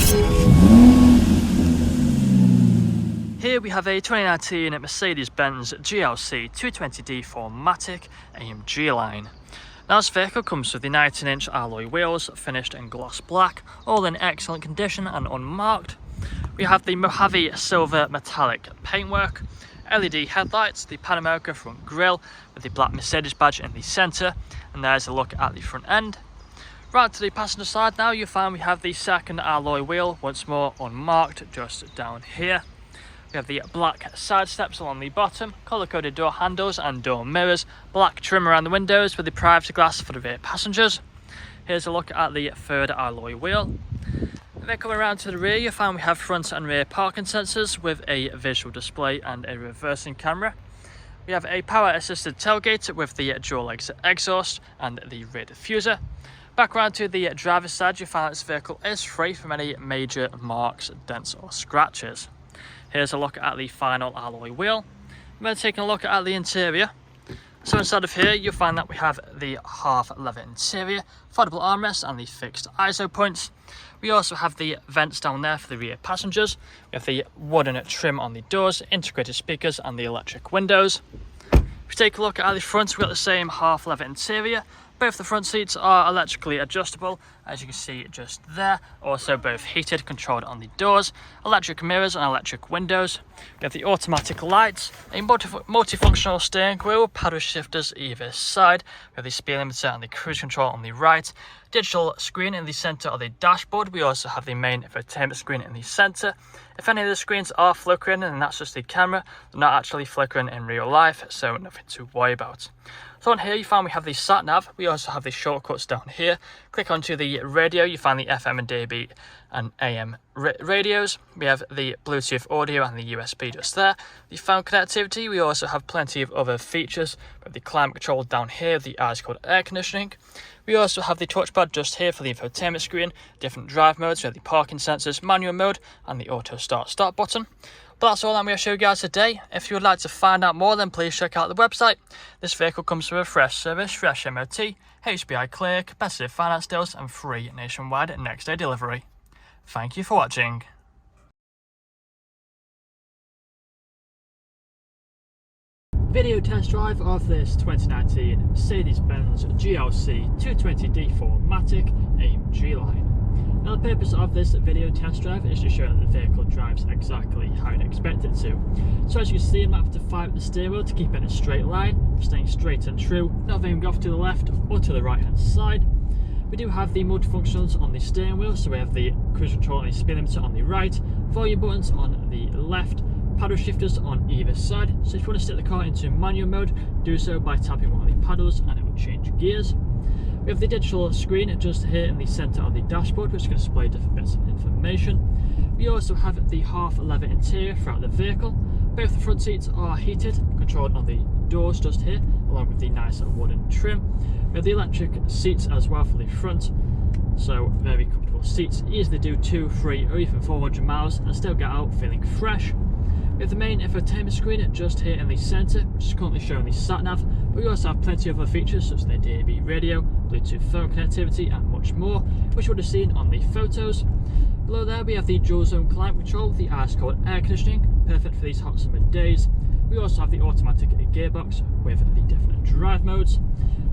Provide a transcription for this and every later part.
Here we have a 2019 Mercedes-Benz GLC 220D 4MATIC AMG line. Now this vehicle comes with the 19-inch alloy wheels, finished in gloss black, all in excellent condition and unmarked. We have the Mojave silver metallic paintwork, LED headlights, the Pan America front grille with the black Mercedes badge in the centre, and there's a look at the front end. Right to the passenger side now, you'll find we have the second alloy wheel, once more unmarked, just down here. We have the black side steps along the bottom, colour-coded door handles and door mirrors, black trim around the windows with the privacy glass for the rear passengers. Here's a look at the third alloy wheel. Then coming around to the rear, you'll find we have front and rear parking sensors with a visual display and a reversing camera. We have a power assisted tailgate with the dual exit exhaust and the rear diffuser. Back around to the driver's side, you'll find this vehicle is free from any major marks, dents or scratches. Here's a look at the final alloy wheel. We're taking a look at the interior. So inside of here, you'll find that we have the half leather interior, foldable armrests and the fixed ISO points. We also have the vents down there for the rear passengers. We have the wooden trim on the doors, integrated speakers and the electric windows. If we take a look at the front, we've got the same half leather interior. Both the front seats are electrically adjustable, as you can see just there. Also both heated, controlled on the doors, electric mirrors and electric windows. We have the automatic lights, a multifunctional steering wheel, paddle shifters either side. We have the speed limiter and the cruise control on the right. Digital screen in the centre of the dashboard. We also have the main infotainment screen in the centre. If any of the screens are flickering, then that's just the camera. They're not actually flickering in real life, so nothing to worry about. So on here you find we have the sat nav. We also have the shortcuts down here. Click onto the radio, you find the FM and DAB and AM radios. We have the Bluetooth audio and the USB just there. The phone connectivity, we also have plenty of other features. We have the climate control down here, the ice-cold air conditioning. We also have the touchpad just here for the infotainment screen, different drive modes, we have the parking sensors, manual mode and the auto start button. But that's all I'm going to show you guys today. If you would like to find out more, then please check out the website. This vehicle comes with a fresh service, fresh MOT, HPI clear, competitive finance deals and free nationwide next day delivery. Thank you for watching. Video test drive of this 2019 Mercedes-Benz GLC 220D 4MATIC AMG line. Now the purpose of this video test drive is to show that the vehicle drives exactly how you'd expect it to. So as you can see, I'm not having to fight with the steering wheel to keep it in a straight line, staying straight and true, not veering off to the left or to the right hand side. We do have the multifunctionals on the steering wheel, so we have the cruise control and the speed limiter on the right, volume buttons on the left, paddle shifters on either side. So if you want to stick the car into manual mode, do so by tapping one of the paddles and it will change gears. We have the digital screen just here in the centre of the dashboard, which can display different bits of information. We also have the half leather interior throughout the vehicle. Both the front seats are heated, controlled on the doors just here, along with the nice wooden trim. We have the electric seats as well for the front, so very comfortable seats. Easily do 2, 3 or even 400 miles and still get out feeling fresh. We have the main infotainment screen just here in the centre, which is currently showing the sat nav, but we also have plenty of other features such as the DAB radio, Bluetooth phone connectivity and much more, which you would have seen on the photos. Below there we have the dual zone climate control with the ice-cold air conditioning, perfect for these hot summer days. We also have the automatic gearbox with the different drive modes.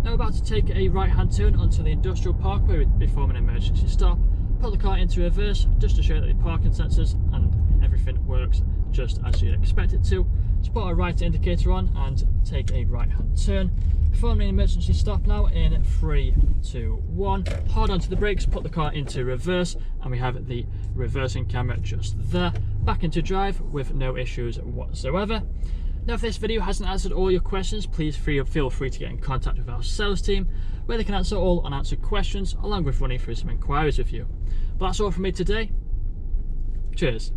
Now we're about to take a right hand turn onto the industrial park where we'll be forming an emergency stop. Put the car into reverse just to show that the parking sensors and everything works just as you'd expect it to. So put our right indicator on and take a right hand turn. Performing an emergency stop now in 3, 2, 1. Hard onto the brakes, put the car into reverse and we have the reversing camera just there. Back into drive with no issues whatsoever. Now if this video hasn't answered all your questions, please feel free to get in contact with our sales team where they can answer all unanswered questions along with running through some inquiries with you. But that's all from me today. Cheers.